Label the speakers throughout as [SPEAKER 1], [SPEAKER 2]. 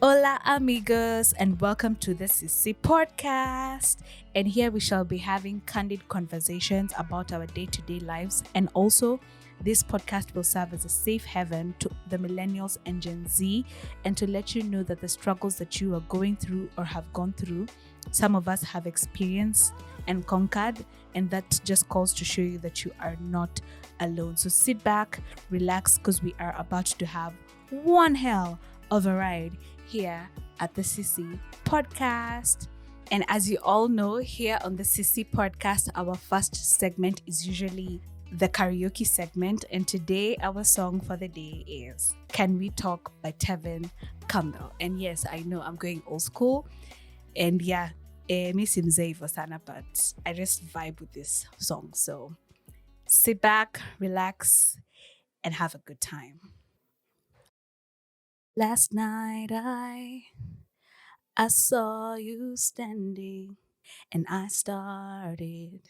[SPEAKER 1] Hola, amigos, and welcome to the Sissy podcast. And here we shall be having candid conversations about our day to day lives. And also, this podcast will serve as a safe haven to the millennials and Gen Z, and to let you know that the struggles that you are going through or have gone through, some of us have experienced and conquered, and that just calls to show you that you are not alone. So sit back, relax, because we are about to have one hell of a ride here at the Sissy podcast. And as you all know, here on the Sissy podcast, our first segment is usually the karaoke segment. And today, our song for the day is Can We Talk by Tevin Campbell. And yes, I know I'm going old school. And yeah, Miss Sana, but I just vibe with this song. So sit back, relax, and have a good time. Last night I saw you standing and I started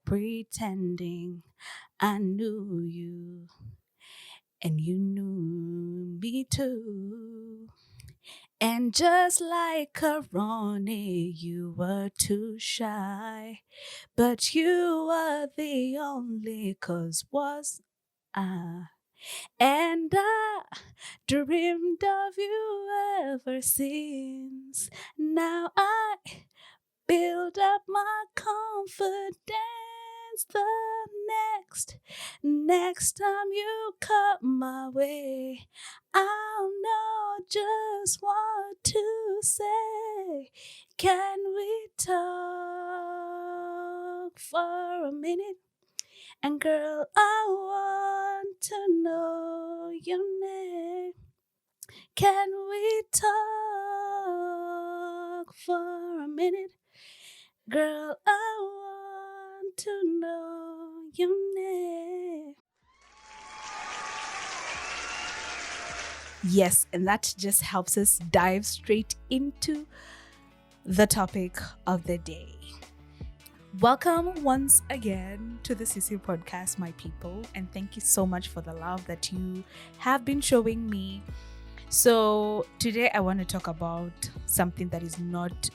[SPEAKER 1] pretending I knew you and you knew me too. And just like a Ronnie, you were too shy, but you were the only cause was I. And I dreamed of you ever since. Now I build up my confidence. The next time you come my way, I'll know just what to say. Can we talk for a minute? And girl, I want to know your name. Can we talk for a minute? Girl, I want to know your name. Yes, and that just helps us dive straight into the topic of the day. Welcome once again to the Sissy podcast, my people, and thank you so much for the love that you have been showing me. So today I want to talk about something that is not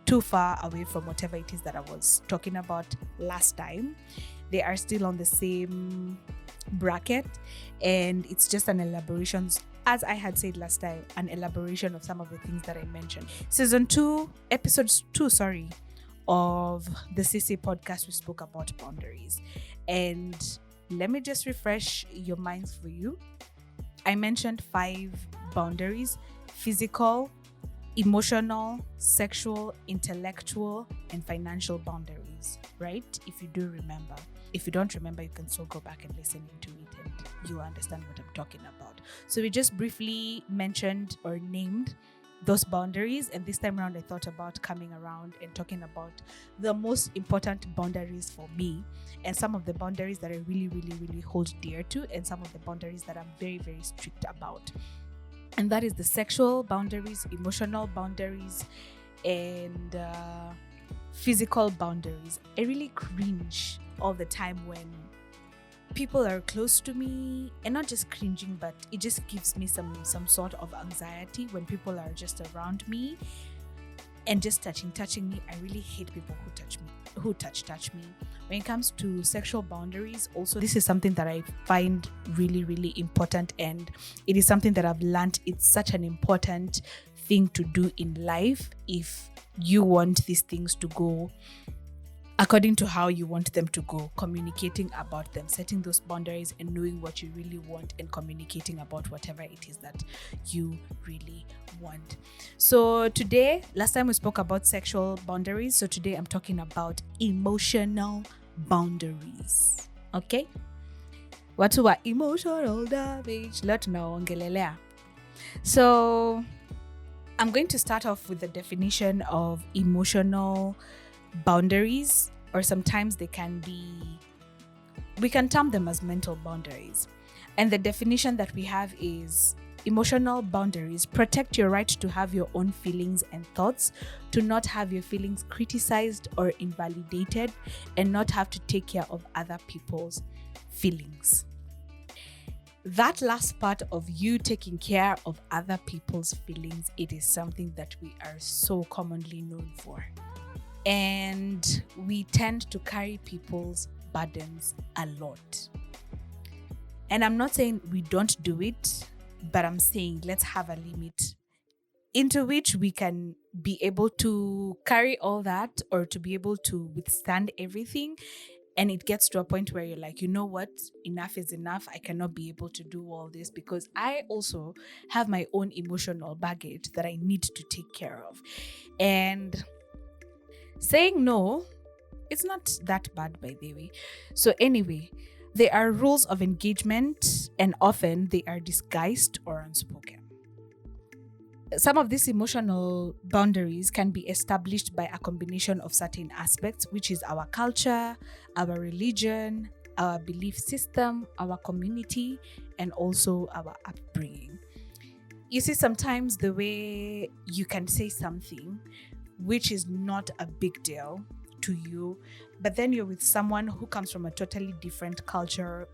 [SPEAKER 1] too far away from whatever it is that I was talking about last time. They are still on the same bracket, and it's just an elaboration, as I had said last time, an elaboration of some of the things that I mentioned. Season 2, episodes 2, of the Sissy podcast, we spoke about boundaries. And let me just refresh your minds for you. I mentioned 5 boundaries: physical, emotional, sexual, intellectual, and financial boundaries, right? If you do remember. If you don't remember, you can still go back and listen into it and you understand what I'm talking about. So we just briefly mentioned or named those boundaries, and this time around I thought about coming around and talking about the most important boundaries for me, and some of the boundaries that I really hold dear to, and some of the boundaries that I'm very strict about. And that is the sexual boundaries, emotional boundaries, and physical boundaries. I really cringe all the time when people are close to me, and not just cringing, but it just gives me some sort of anxiety when people are just around me and just touching me. I really hate people who touch me. When it comes to sexual boundaries, also, this is something that I find really important, and it is something that I've learned. It's such an important thing to do in life if you want these things to go according to how you want them to go. Communicating about them, setting those boundaries, and knowing what you really want, and communicating about whatever it is that you really want. So today, last time we spoke about sexual boundaries, so today I'm talking about emotional boundaries. Okay? Watu wa emotional damage, lot naongelelea. So I'm going to start off with the definition of emotional boundaries, or sometimes we can term them as mental boundaries. And the definition that we have is: emotional boundaries protect your right to have your own feelings and thoughts, to not have your feelings criticized or invalidated, and not have to take care of other people's feelings. that last part of you taking care of other people's feelings, it is something that we are so commonly known for. And we tend to carry people's burdens a lot. And I'm not saying we don't do it, but I'm saying let's have a limit into which we can be able to carry all that, or to be able to withstand everything. And it gets to a point where you're like, you know what, enough is enough. I cannot be able to do all this, because I also have my own emotional baggage that I need to take care of. And saying no, it's not that bad, by the way. So anyway, there are rules of engagement, and often they are disguised or unspoken. Some of these emotional boundaries can be established by a combination of certain aspects, which is our culture, our religion, our belief system, our community, and also our upbringing. You see, sometimes the way you can say something which is not a big deal to you, but then you're with someone who comes from a totally different culture,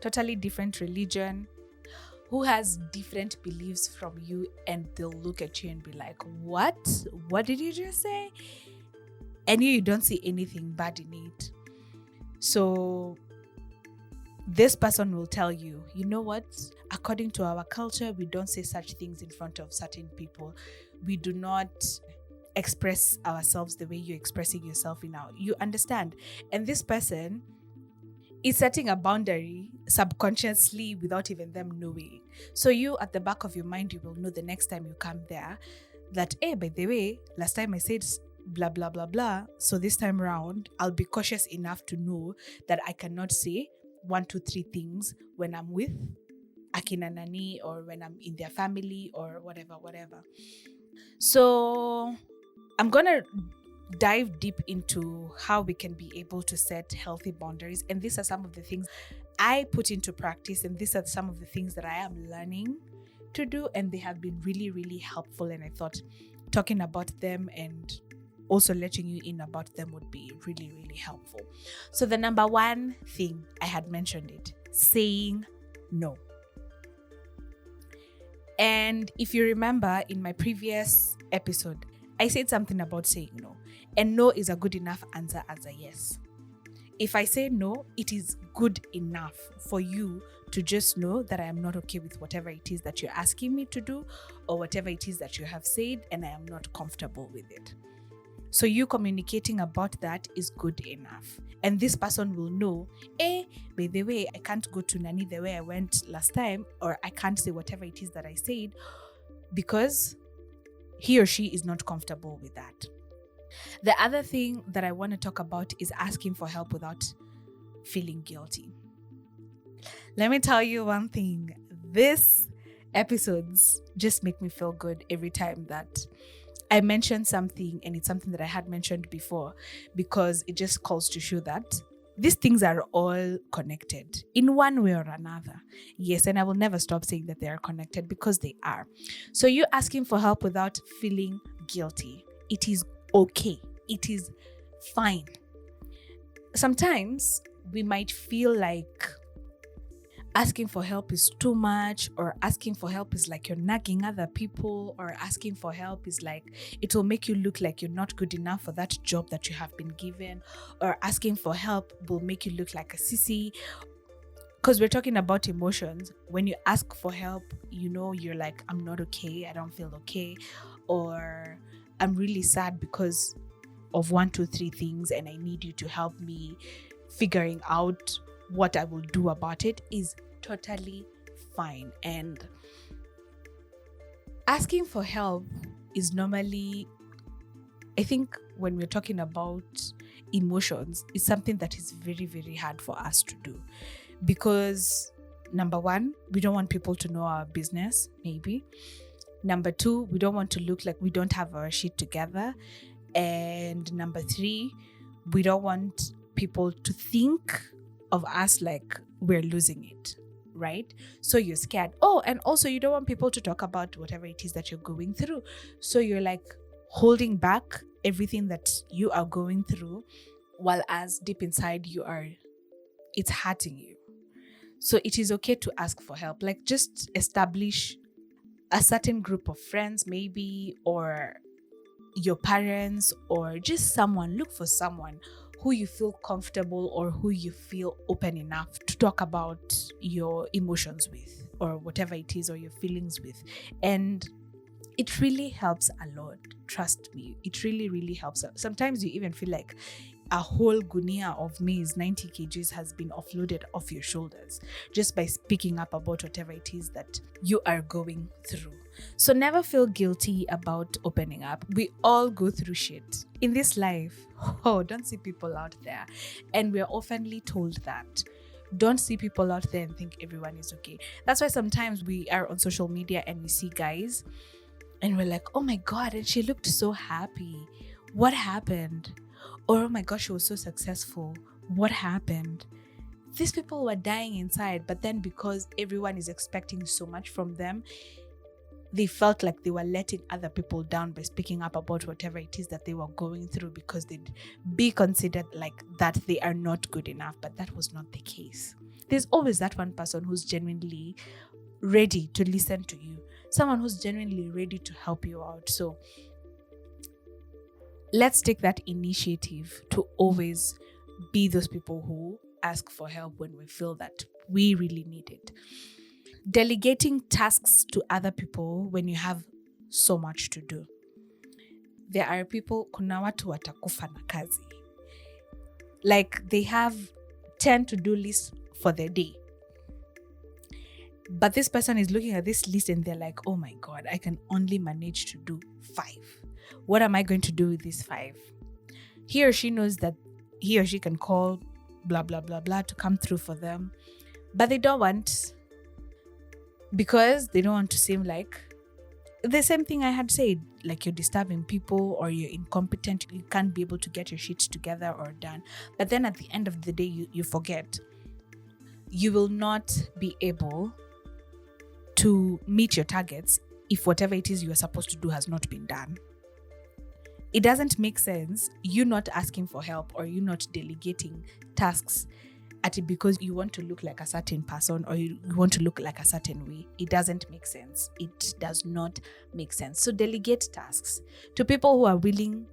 [SPEAKER 1] totally different religion, who has different beliefs from you, and they'll look at you and be like, what did you just say? And you don't see anything bad in it. So this person will tell you, you know what, according to our culture, we don't say such things in front of certain people. We do not express ourselves the way you're expressing yourself now. You understand? And this person is setting a boundary subconsciously without even them knowing. So you, at the back of your mind, you will know the next time you come there that, hey, by the way, last time I said blah, blah, blah, blah. So this time around, I'll be cautious enough to know that I cannot say 1, 2, 3 things when I'm with akina nani, or when I'm in their family, or whatever. So I'm going to dive deep into how we can be able to set healthy boundaries. And these are some of the things I put into practice, and these are some of the things that I am learning to do, and they have been really, really helpful. And I thought talking about them and also letting you in about them would be really, really helpful. So the number one thing, I had mentioned it, saying no. And if you remember in my previous episode, I said something about saying no. And no is a good enough answer as a yes. If I say no, it is good enough for you to just know that I am not okay with whatever it is that you're asking me to do, or whatever it is that you have said, and I am not comfortable with it. So you communicating about that is good enough. And this person will know, by the way, I can't go to Nani the way I went last time, or I can't say whatever it is that I said, because he or she is not comfortable with that. The other thing that I want to talk about is asking for help without feeling guilty. Let me tell you one thing. These episodes just make me feel good every time that I mention something, and it's something that I had mentioned before, because it just calls to show that these things are all connected in one way or another. Yes, and I will never stop saying that they are connected, because they are. So you asking for help without feeling guilty, it is okay. It is fine. Sometimes we might feel like asking for help is too much, or asking for help is like you're nagging other people, or asking for help is like it will make you look like you're not good enough for that job that you have been given, or asking for help will make you look like a sissy. Because we're talking about emotions. When you ask for help, you're like, I'm not okay, I don't feel okay, or I'm really sad because of 1, 2, 3 things, and I need you to help me figuring out what I will do about it, is totally fine. And asking for help is normally, I think when we're talking about emotions, it's something that is very, very hard for us to do, because number one, we don't want people to know our business, maybe. Number two, we don't want to look like we don't have our shit together. And number three, we don't want people to think of us like we're losing it, right? So you're scared. Oh, and also you don't want people to talk about whatever it is that you're going through. So you're like holding back everything that you are going through, while as deep inside it's hurting you. So it is okay to ask for help. Like, just establish a certain group of friends, maybe, or your parents, or just someone. Look for someone who you feel comfortable or who you feel open enough to talk about your emotions with, or whatever it is, or your feelings with. And it really helps a lot. Trust me, it really, really helps. Sometimes you even feel like a whole gunia of maize, 90 kgs, has been offloaded off your shoulders just by speaking up about whatever it is that you are going through. So never feel guilty about opening up. We all go through shit in this life. Oh, don't see people out there. And we're oftenly told that. Don't see people out there and think everyone is okay. That's why sometimes we are on social media and we see guys and we're like, oh my God, and she looked so happy. What happened? Or, oh my gosh, she was so successful. What happened? These people were dying inside, but then because everyone is expecting so much from them, they felt like they were letting other people down by speaking up about whatever it is that they were going through, because they'd be considered like that they are not good enough. But that was not the case. There's always that one person who's genuinely ready to listen to you, someone who's genuinely ready to help you out. So let's take that initiative to always be those people who ask for help when we feel that we really need it. Delegating tasks to other people when you have so much to do. There are people, kuna watu watakufa na kazi. Like, they have 10 to-do lists for the day. But this person is looking at this list and they're like, oh my God, I can only manage to do 5. What am I going to do with these 5? He or she knows that he or she can call blah, blah, blah, blah to come through for them. But they don't want, because they don't want to seem like the same thing I had said, like you're disturbing people or you're incompetent, you can't be able to get your shit together or done. But then at the end of the day, you forget. You will not be able to meet your targets if whatever it is you are supposed to do has not been done. It doesn't make sense you not asking for help or you not delegating tasks at it because you want to look like a certain person or you want to look like a certain way. It doesn't make sense. It does not make sense. So delegate tasks to people who are willing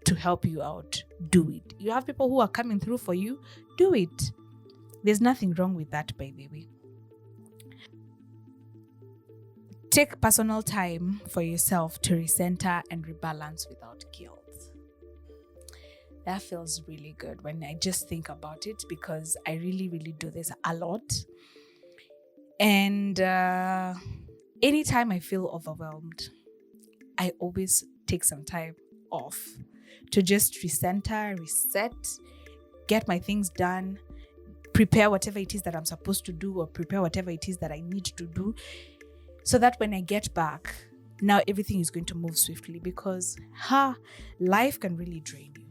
[SPEAKER 1] to help you out. Do it. You have people who are coming through for you. Do it. There's nothing wrong with that, by the way. Take personal time for yourself to recenter and rebalance without guilt. That feels really good when I just think about it, because I really, really do this a lot. And anytime I feel overwhelmed, I always take some time off to just recenter, reset, get my things done, prepare whatever it is that I'm supposed to do, or prepare whatever it is that I need to do, so that when I get back, now everything is going to move swiftly, because life can really drain you.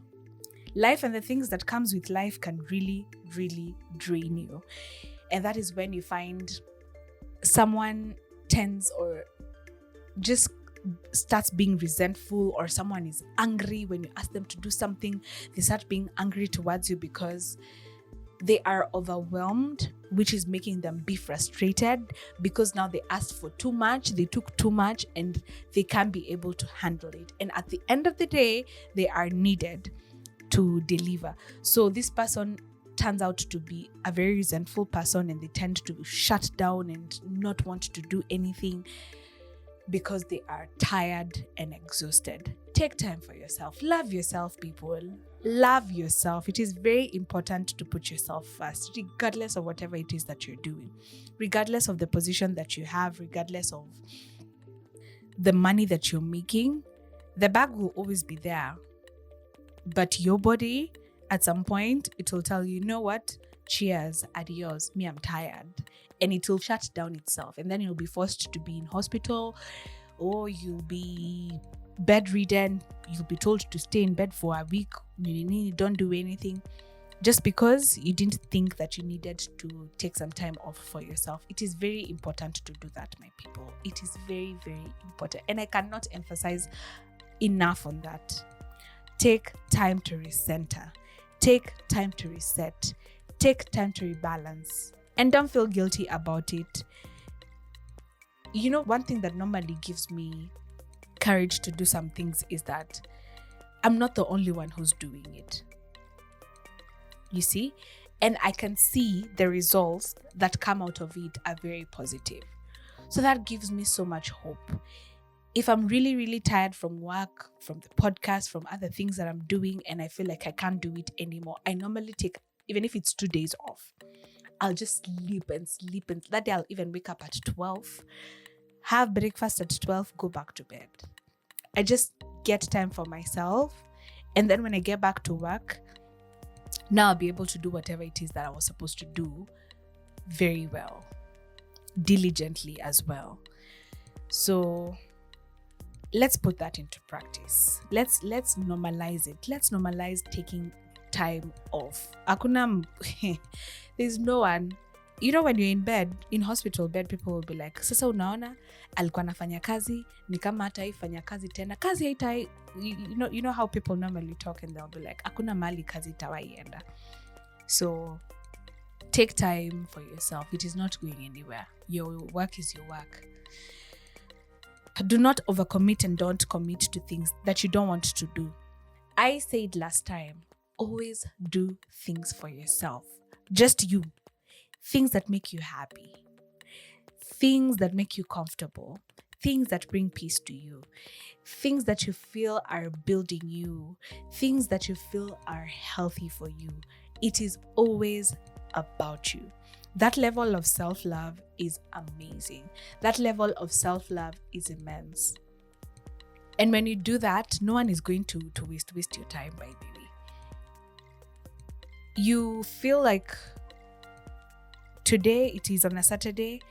[SPEAKER 1] Life and the things that comes with life can really, really drain you. And that is when you find someone tends or just starts being resentful, or someone is angry when you ask them to do something. They start being angry towards you because they are overwhelmed, which is making them be frustrated, because now they asked for too much, they took too much, and they can't be able to handle it. And at the end of the day, they are needed to deliver. So this person turns out to be a very resentful person, and they tend to shut down and not want to do anything because they are tired and exhausted. Take time for yourself. Love yourself, people. Love yourself. It is very important to put yourself first, regardless of whatever it is that you're doing, regardless of the position that you have, regardless of the money that you're making. The bag will always be there, but your body, at some point, it will tell you, you know what? Cheers, adios, me, I'm tired. And it will shut down itself. And then you'll be forced to be in hospital, or you'll be bedridden. You'll be told to stay in bed for a week. You don't do anything, just because you didn't think that you needed to take some time off for yourself. It is very important to do that, my people. It is very, very important. And I cannot emphasize enough on that. Take time to recenter. Take time to reset. Take time to rebalance. And don't feel guilty about it. You know, one thing that normally gives me courage to do some things is that I'm not the only one who's doing it. You see? And I can see the results that come out of it are very positive. So that gives me so much hope. If I'm really, really tired from work, from the podcast, from other things that I'm doing, and I feel like I can't do it anymore, I normally take, even if it's 2 days off, I'll just sleep and sleep. And that day I'll even wake up at 12, have breakfast at 12, go back to bed. I just get time for myself. And then when I get back to work, now I'll be able to do whatever it is that I was supposed to do very well, diligently as well. So let's put that into practice. Let's normalize it. Let's normalize taking time off. There's no one. You know, when you're in bed, in hospital bed, people will be like, sasa unaona alikuwa anafanya kazi ni kama hata ifanya kazi tena kazi haitai. You know how people normally talk, and they'll be like, hakuna mali kazi itawaienda. So take time for yourself. It is not going anywhere. Your work is your work. Do not overcommit and don't commit to things that you don't want to do. I said last time, always do things for yourself. Just you. Things that make you happy. Things that make you comfortable. Things that bring peace to you. Things that you feel are building you. Things that you feel are healthy for you. It is always about you. That level of self-love is amazing. That level of self-love is immense. And when you do that, no one is going to waste your time, by the way. You feel like today, it is on a Saturday,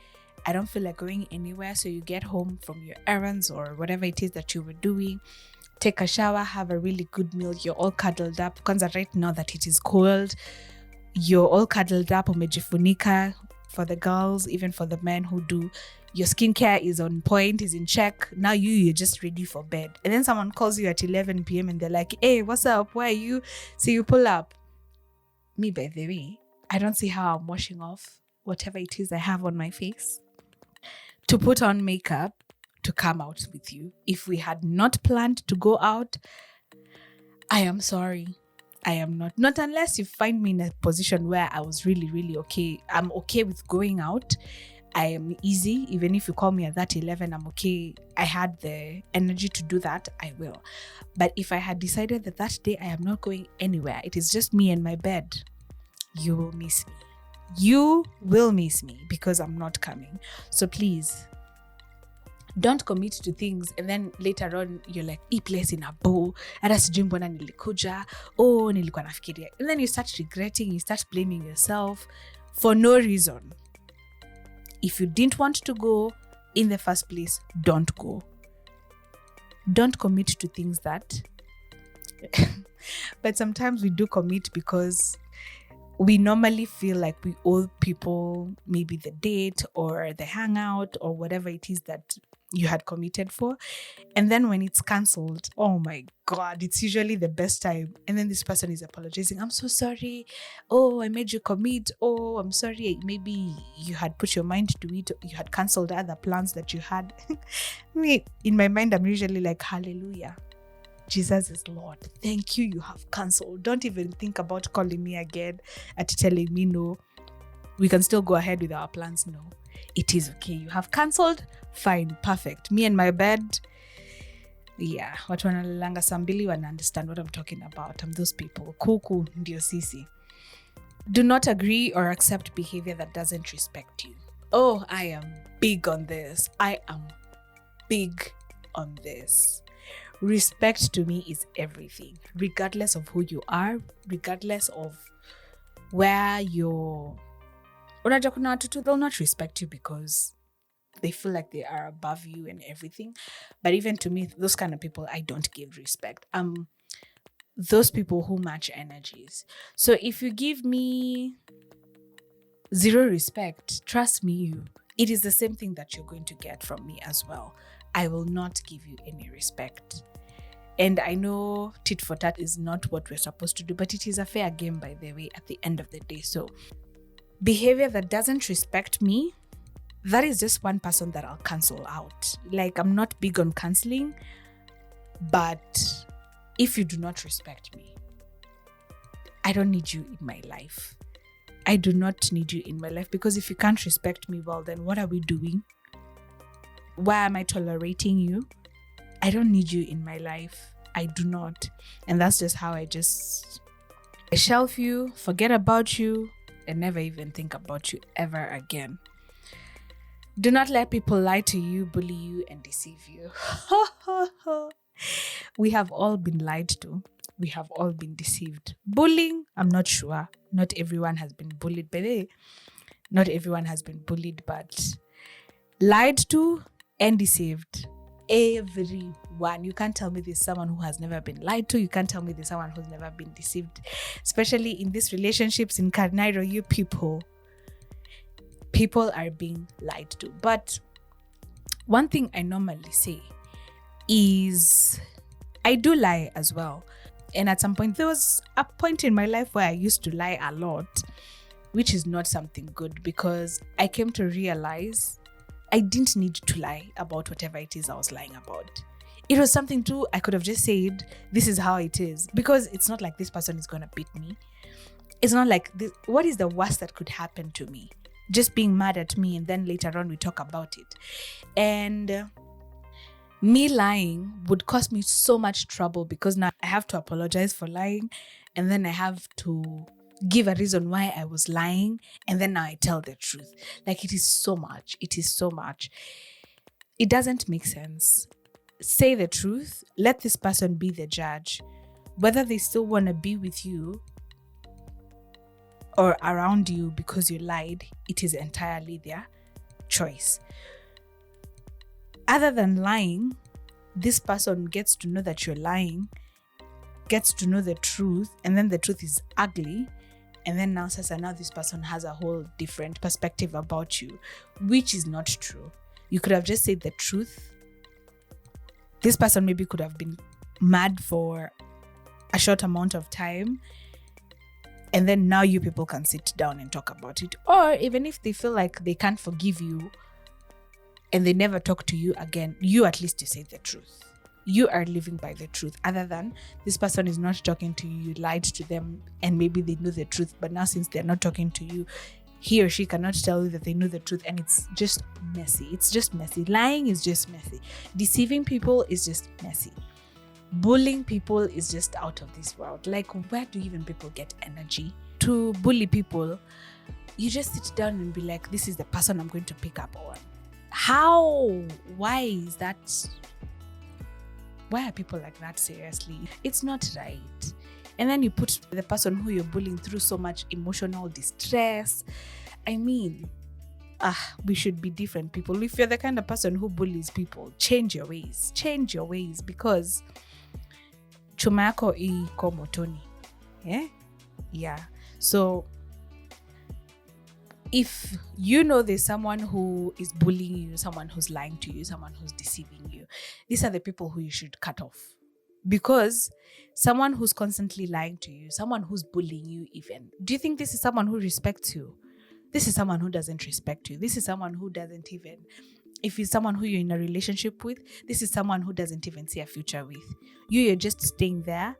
[SPEAKER 1] I don't feel like going anywhere. So you get home from your errands or whatever it is that you were doing, take a shower, have a really good meal, you're all cuddled up. Kwanza right now that it is cold, you're all cuddled up, umejifunika, for the girls, even for the men who do. Your skincare is on point, is in check. Now you're just ready for bed. And then someone calls you at 11 p.m. and they're like, hey, what's up? Where are you? So you pull up. Me, by the way, I don't see how I'm washing off whatever it is I have on my face to put on makeup to come out with you. If we had not planned to go out, I am sorry. I am not. Not unless you find me in a position where I was really, really okay. I'm okay with going out. I am easy. Even if you call me at that 11, I'm okay. I had the energy to do that, I will. But if I had decided that that day I am not going anywhere, it is just me and my bed, you will miss me. You will miss me because I'm not coming. So please, don't commit to things and then later on you're like, hii place in a bow, hata sijui mbona nilikuja, nilikuwa nafikiria. And then you start regretting, you start blaming yourself for no reason. If you didn't want to go in the first place, don't go. Don't commit to things that but sometimes we do commit because we normally feel like we owe people maybe the date or the hangout or whatever it is that you had committed for. And then when it's cancelled, oh my God, it's usually the best time. And then this person is apologizing. I'm so sorry. Oh, I made you commit. Oh, I'm sorry. Maybe you had put your mind to it. You had cancelled other plans that you had. Me, in my mind, I'm usually like, hallelujah. Jesus is Lord. Thank you. You have cancelled. Don't even think about calling me again and telling me no. We can still go ahead with our plans. No, it is okay. You have cancelled. Fine. Perfect. Me and my bed. Yeah. Watu wanalalanga saa mbili wana understand what I'm talking about. I'm those people. Kuku ndio sisi. Do not agree or accept behavior that doesn't respect you. Oh, I am big on this. I am big on this. Respect to me is everything, regardless of who you are, regardless of where you're. Unajua kuna watu tu, they'll not respect you because they feel like they are above you and everything. But even to me, those kind of people, I don't give respect. Those people who match energies. So if you give me zero respect, trust me, it is the same thing that you're going to get from me as well. I will not give you any respect. And I know tit for tat is not what we're supposed to do, but it is a fair game, by the way, at the end of the day. So Behavior that doesn't respect me, that is just one person that I'll cancel out. Like, I'm not big on canceling, but if you do not respect me, I don't need you in my life. I do not need you in my life, because if you can't respect me, well, then what are we doing? Why am I tolerating you? I don't need you in my life. I do not. And that's just how I shelf you, forget about you, and never even think about you ever again. Do not let people lie to you, bully you, and deceive you. We have all been lied to. We have all been deceived. Bullying, I'm not sure. Not everyone has been bullied. Not everyone has been bullied, but lied to and deceived. Everyone. You can't tell me there's someone who has never been lied to. You can't tell me there's someone who's never been deceived. Especially in these relationships in Carneiro, you people are being lied to. But one thing I normally say is I do lie as well. And at some point, there was a point in my life where I used to lie a lot, which is not something good, because I came to realize I didn't need to lie about whatever it is I was lying about. It was something too, I could have just said, this is how it is, because it's not like this person is going to beat me. It's not like this. What is the worst that could happen to me? Just being mad at me, and then later on we talk about it. And me lying would cause me so much trouble, because now I have to apologize for lying, and then I have to give a reason why I was lying, and then now I tell the truth. Like, it is so much. It is so much. It doesn't make sense. Say the truth. Let this person be the judge. Whether they still want to be with you or around you because you lied, it is entirely their choice. Other than lying, this person gets to know that you're lying, gets to know the truth, and then the truth is ugly. And then now this person has a whole different perspective about you, which is not true. You could have just said the truth. This person maybe could have been mad for a short amount of time, and then now you people can sit down and talk about it. Or even if they feel like they can't forgive you and they never talk to you again, you at least you say the truth. You are living by the truth. Other than this person is not talking to you, you lied to them, and maybe they knew the truth, but now since they're not talking to you, he or she cannot tell you that they knew the truth, and it's just messy. It's just messy. Lying is just messy. Deceiving people is just messy. Bullying people is just out of this world. Like, where do even people get energy to bully people? You just sit down and be like, this is the person I'm going to pick up on. How? Why is that? Why are people like that? Seriously, it's not right. And then you put the person who you're bullying through so much emotional distress. I mean, we should be different people. If you're the kind of person who bullies people, change your ways. Change your ways, because chuma yako iko motoni. Yeah. So if you know there's someone who is bullying you, someone who's lying to you, someone who's deceiving you, these are the people who you should cut off. Because someone who's constantly lying to you, someone who's bullying you even, do you think this is someone who respects you? This is someone who doesn't respect you. This is someone who doesn't even, if it's someone who you're in a relationship with, this is someone who doesn't even see a future with. You're just staying there,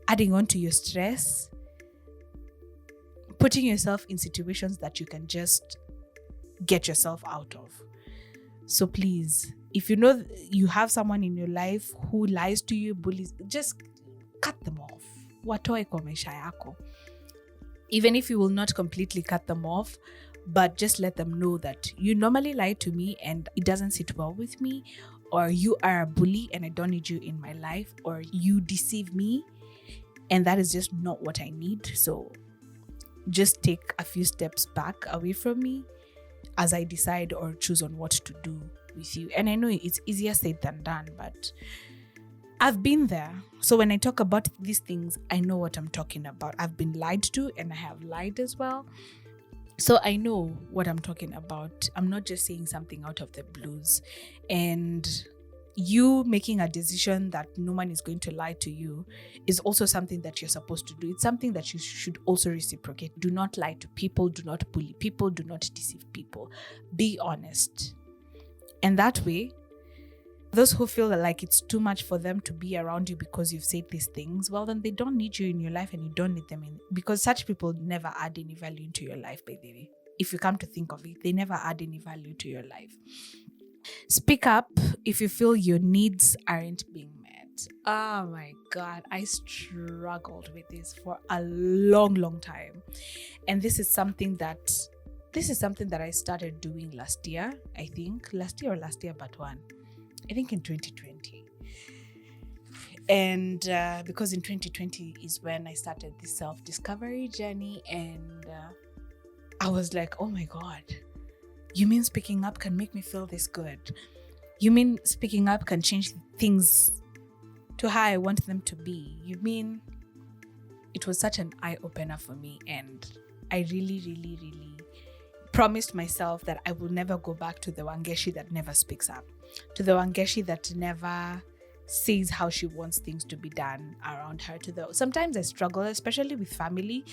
[SPEAKER 1] adding on to your stress, putting yourself in situations that you can just get yourself out of. So please, if you know you have someone in your life who lies to you, bullies, just cut them off. Watoe kwa maisha yako. Even if you will not completely cut them off, but just let them know that you normally lie to me and it doesn't sit well with me, or you are a bully and I don't need you in my life, or you deceive me and that is just not what I need. So just take a few steps back away from me as I decide or choose on what to do with you. And I know it's easier said than done, but I've been there. So when I talk about these things, I know what I'm talking about. I've been lied to and I have lied as well. So I know what I'm talking about. I'm not just saying something out of the blues. And you making a decision that no one is going to lie to you is also something that you're supposed to do. It's something that you should also reciprocate. Do not lie to people. Do not bully people. Do not deceive people. Be honest. And that way, those who feel like it's too much for them to be around you because you've said these things, well, then they don't need you in your life and you don't need them in, because such people never add any value into your life, by the way. If you come to think of it, they never add any value to your life. Speak up if you feel your needs aren't being met. Oh my God, I struggled with this for a long time. And this is something that I started doing last year, I think. Last year, but one. I think in 2020. And because in 2020 is when I started this self-discovery journey, and I was like, oh my God, you mean speaking up can make me feel this good? You mean speaking up can change things to how I want them to be? You mean it was such an eye-opener for me, and I really promised myself that I will never go back to the Wangeshi that never speaks up, to the Wangeshi that never says how she wants things to be done around her. Sometimes I struggle, especially with family.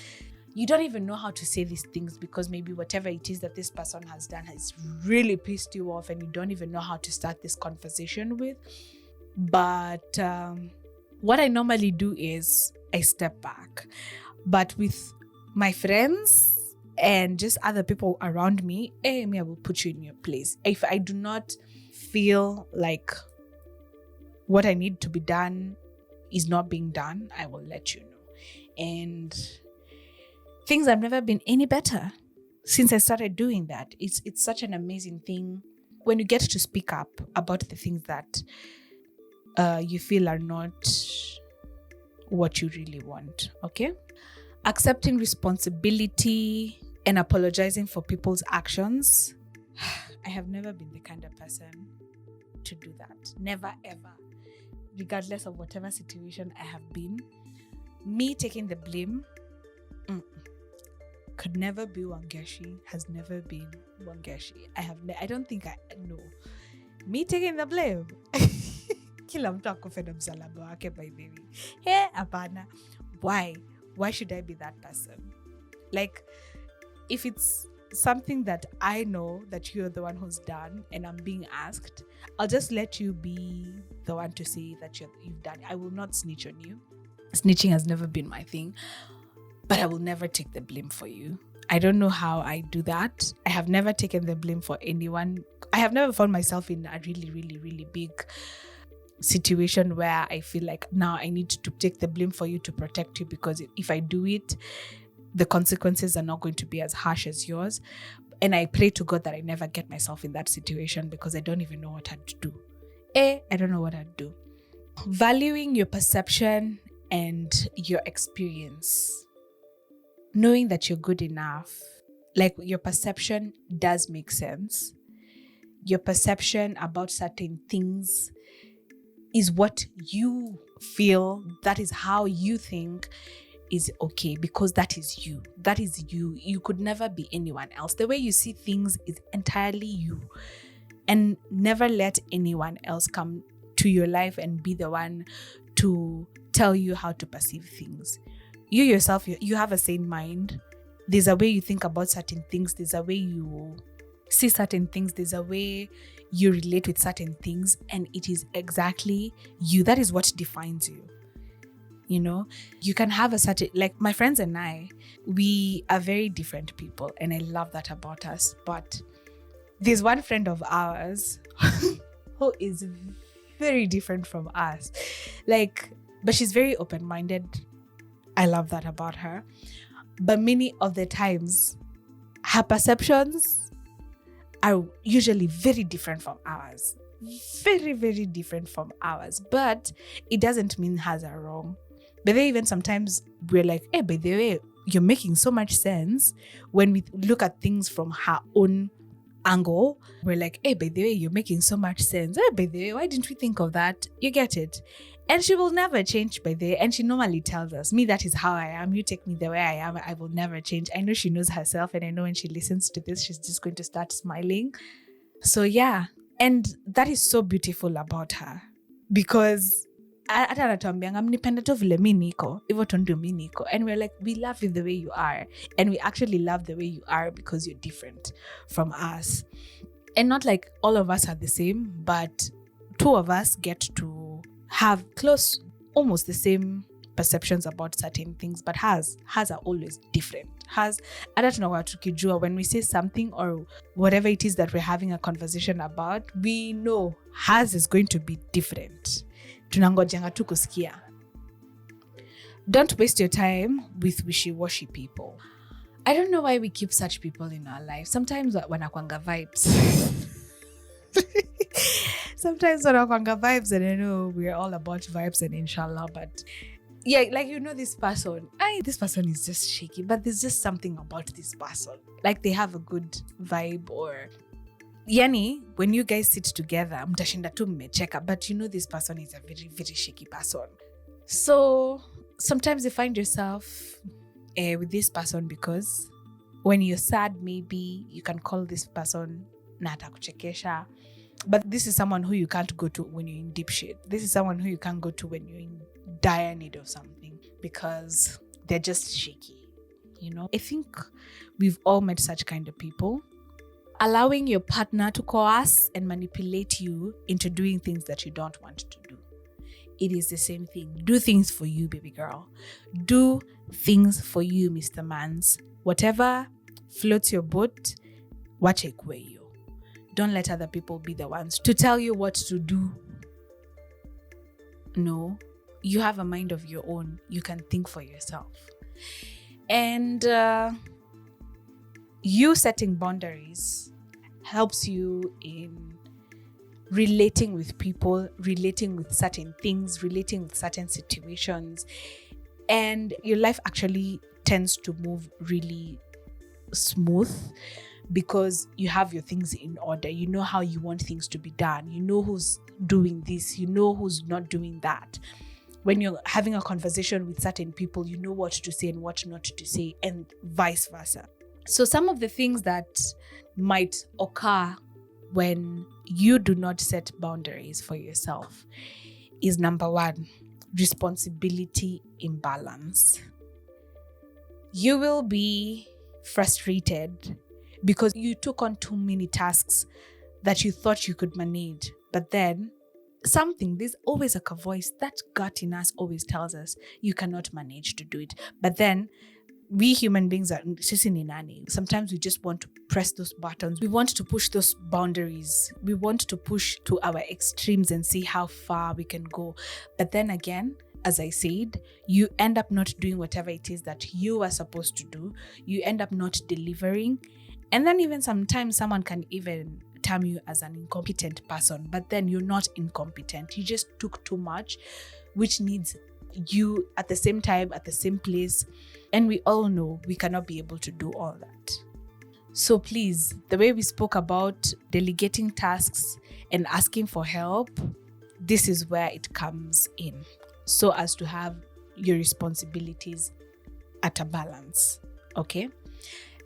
[SPEAKER 1] You don't even know how to say these things because maybe whatever it is that this person has done has really pissed you off, and you don't even know how to start this conversation with. But what I normally do is I step back. But with my friends and just other people around me, I will put you in your place. If I do not feel like what I need to be done is not being done, I will let you know. And things have never been any better since I started doing that. It's such an amazing thing when you get to speak up about the things that you feel are not what you really want, okay? Accepting responsibility and apologizing for people's actions. I have never been the kind of person to do that. Never, ever. Regardless of whatever situation I have been. Me taking the blame could never be Wangeshi, has never been Wangeshi. I don't think I know. Me taking the blame. Kila mtu akufe na msalaba wake, by the way. Hey, apana. Why? Why should I be that person? Like, if it's something that I know that you're the one who's done and I'm being asked, I'll just let you be the one to say that you've done. I will not snitch on you. Snitching has never been my thing, but I will never take the blame for you. I don't know how I do that. I have never taken the blame for anyone. I have never found myself in a really big situation where I feel like now I need to take the blame for you to protect you, because if I do it, the consequences are not going to be as harsh as yours. And I pray to God that I never get myself in that situation, because I don't even know what I'd do. I don't know what I'd do. Valuing your perception and your experience. Knowing that you're good enough. Like, your perception does make sense. Your perception about certain things is what you feel. That is how you think is okay, because that is you. That is you. You could never be anyone else. The way you see things is entirely you. And never let anyone else come to your life and be the one to tell you how to perceive things. You yourself, you have a sane mind. There's a way you think about certain things. There's a way you see certain things. There's a way you relate with certain things. And it is exactly you. That is what defines you. You know, you can have a certain, like my friends and I, we are very different people, and I love that about us. But there's one friend of ours who is very different from us. But she's very open-minded. I love that about her. But many of the times, her perceptions are usually very different from ours. Very different from ours. But it doesn't mean hers are wrong. But then even sometimes we're like, hey, by the way, you're making so much sense. When we look at things from her own angle, we're like, hey, by the way, you're making so much sense. Hey, by the way, why didn't we think of that? You get it. And she will never change, by the way. And she normally tells us, me, that is how I am. You take me the way I am. I will never change. I know she knows herself. And I know when she listens to this, she's just going to start smiling. So yeah, And that is so beautiful about her, because hata anatuambianga mnipende tu vile mi niko hivyo tu ndio mi niko, and we're like, we love you the way you are, and we actually love the way you are because you're different from us. And not like all of us are the same, but two of us get to have close, almost the same perceptions about certain things, but hers are always different. Hers, I don't know what tukijua, when we say something or whatever it is that we're having a conversation about, we know hers is going to be different. Tunangojanga tu kusikia. Don't waste your time with wishy-washy people. I don't know why we keep such people in our life. Sometimes wanakwanga vibes. Sometimes wanakwanga vibes, and I know we're all about vibes and inshallah, but yeah, like, this person, this person is just shaky, but there's just something about this person. Like, they have a good vibe, or yani, when you guys sit together, mtashinda tu mmecheka, but this person is a very, very shaky person. So sometimes you find yourself with this person because when you're sad, maybe you can call this person na atakuchekesha. But this is someone who you can't go to when you're in deep shit. This is someone who you can't go to when you're in dire need of something, because they're just shaky. I think we've all met such kind of people. Allowing your partner to coerce and manipulate you into doing things that you don't want to do. It is the same thing. Do things for you, baby girl. Do things for you, Mr. Mans. Whatever floats your boat, wache ikue yo. Don't let other people be the ones to tell you what to do. No, you have a mind of your own. You can think for yourself. And you setting boundaries helps you in relating with people, relating with certain things, relating with certain situations. And your life actually tends to move really smooth because you have your things in order. You know how you want things to be done. You know who's doing this. You know who's not doing that. When you're having a conversation with certain people, you know what to say and what not to say, and vice versa. So some of the things that might occur when you do not set boundaries for yourself is, number one, responsibility imbalance. You will be frustrated because you took on too many tasks that you thought you could manage, but then there's always a voice, that gut in us always tells us you cannot manage to do it. But then we human beings are sisi ni nani. Sometimes we just want to press those buttons. We want to push those boundaries. We want to push to our extremes and see how far we can go. But then again, as I said, you end up not doing whatever it is that you are supposed to do. You end up not delivering. And then even sometimes someone can even term you as an incompetent person, but then you're not incompetent. You just took too much, which needs you at the same time, at the same place. And we all know we cannot be able to do all that. So please, the way we spoke about delegating tasks and asking for help, this is where it comes in, so as to have your responsibilities at a balance. Okay?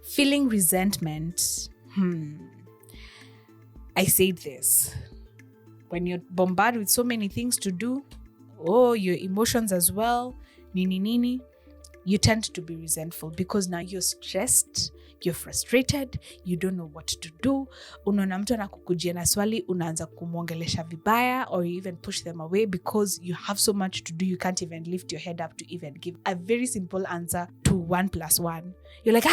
[SPEAKER 1] Feeling resentment. I said this. When you're bombarded with so many things to do, your emotions as well, nini, you tend to be resentful because now you're stressed, you're frustrated, you don't know what to do. Unaona mtu anakukujia na swali, unaanza kumwongelesha vibaya, or you even push them away because you have so much to do, you can't even lift your head up to even give a very simple answer to 1 + 1. You're like,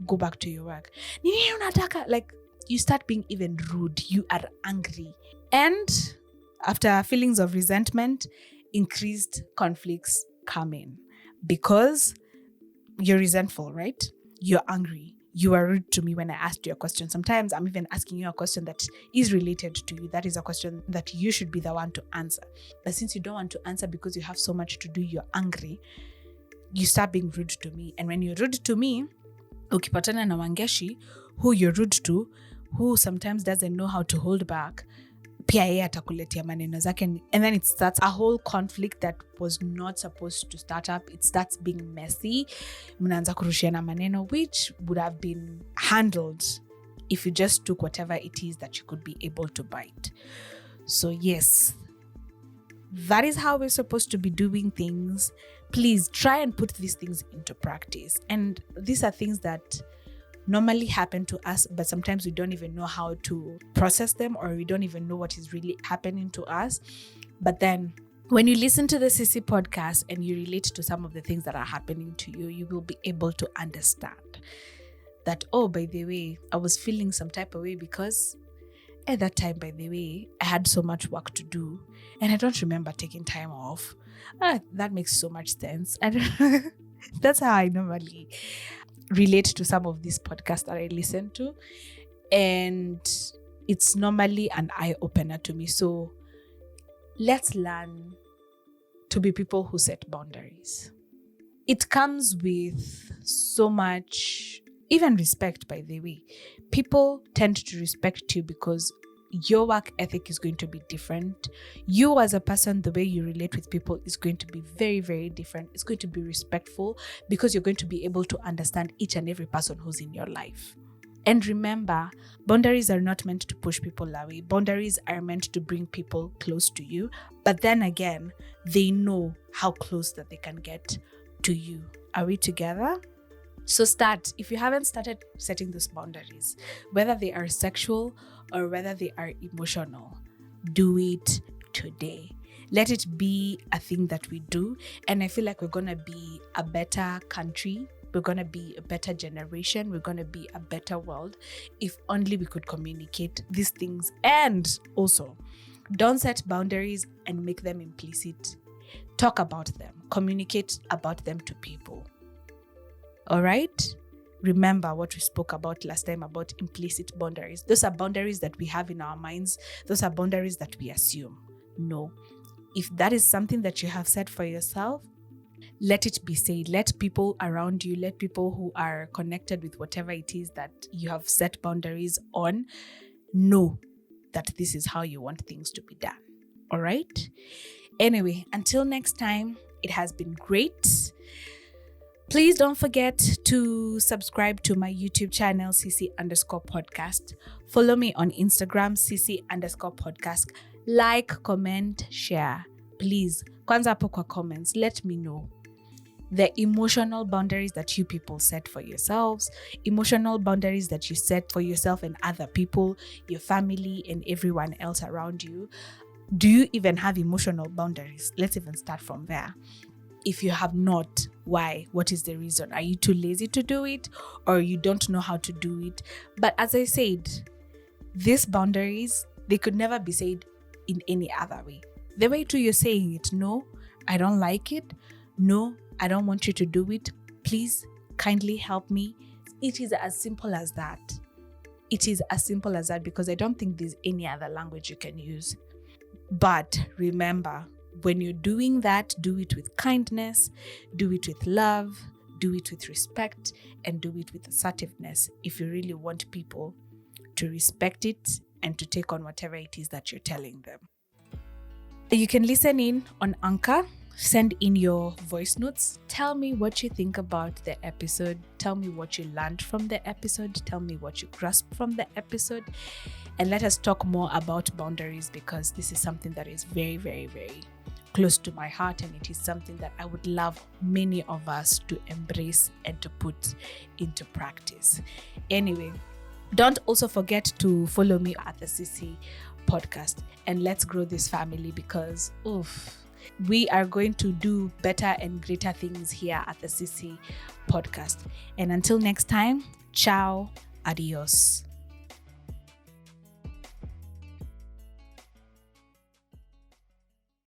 [SPEAKER 1] go back to your work. Nini unataka? Like, you start being even rude. You are angry. And after feelings of resentment, increased conflicts come in because you're resentful, right? You're angry. You are rude to me when I asked you a question. Sometimes I'm even asking you a question that is related to you. That is a question that you should be the one to answer. But since you don't want to answer because you have so much to do, you're angry, you start being rude to me. And when you're rude to me, ukipatana na wangeshi who you're rude to, who sometimes doesn't know how to hold back, pia yeye atakuletea maneno zake, and then it starts a whole conflict that was not supposed to start up. It starts being messy. Mnaanza kurushiana maneno which would have been handled if you just took whatever it is that you could be able to bite. So yes, that is how we're supposed to be doing things. Please try and put these things into practice. And these are things that normally happen to us, but sometimes we don't even know how to process them, or we don't even know what is really happening to us. But then when you listen to the Sissy podcast and you relate to some of the things that are happening to you, you will be able to understand that, oh, by the way, I was feeling some type of way because at that time, by the way, I had so much work to do and I don't remember taking time off. That makes so much sense. That's how I normally relate to some of these podcasts that I listen to. And it's normally an eye-opener to me. So let's learn to be people who set boundaries. It comes with so much, even respect, by the way. People tend to respect you because your work ethic is going to be different. You as a person, the way you relate with people is going to be very, very different. It's going to be respectful because you're going to be able to understand each and every person who's in your life. And remember, boundaries are not meant to push people away. Boundaries are meant to bring people close to you. But then again, they know how close that they can get to you. Are we together? So start. If you haven't started setting those boundaries, whether they are sexual or whether they are emotional, do it today. Let it be a thing that we do. And I feel like we're going to be a better country. We're going to be a better generation. We're going to be a better world if only we could communicate these things. And also, don't set boundaries and make them implicit. Talk about them. Communicate about them to people. All right? Remember what we spoke about last time about implicit boundaries. Those are boundaries that we have in our minds. Those are boundaries that we assume. No. If that is something that you have set for yourself, let it be said. Let people around you, let people who are connected with whatever it is that you have set boundaries on, know that this is how you want things to be done. All right? Anyway, until next time, it has been great. Please don't forget to subscribe to my YouTube channel, Sissy_podcast. Follow me on Instagram, Sissy_podcast. Like, comment, share. Please, kwanza hapo kwa comments, let me know the emotional boundaries that you people set for yourselves, emotional boundaries that you set for yourself and other people, your family and everyone else around you. Do you even have emotional boundaries? Let's even start from there. If you have not, why? What is the reason? Are you too lazy to do it, or you don't know how to do it? But as I said, these boundaries, they could never be said in any other way. The way to you're saying it, no, I don't like it. No, I don't want you to do it. Please, kindly help me. It is as simple as that. It is as simple as that because I don't think there's any other language you can use. But remember, when you're doing that, do it with kindness, do it with love, do it with respect, and do it with assertiveness if you really want people to respect it and to take on whatever it is that you're telling them. You can listen in on Anchor, send in your voice notes. Tell me what you think about the episode. Tell me what you learned from the episode. Tell me what you grasped from the episode. And let us talk more about boundaries because this is something that is very, very, very close to my heart, and it is something that I would love many of us to embrace and to put into practice. Anyway, don't also forget to follow me at the Sissy podcast, and let's grow this family because we are going to do better and greater things here at the Sissy podcast. And until next time, ciao, adios.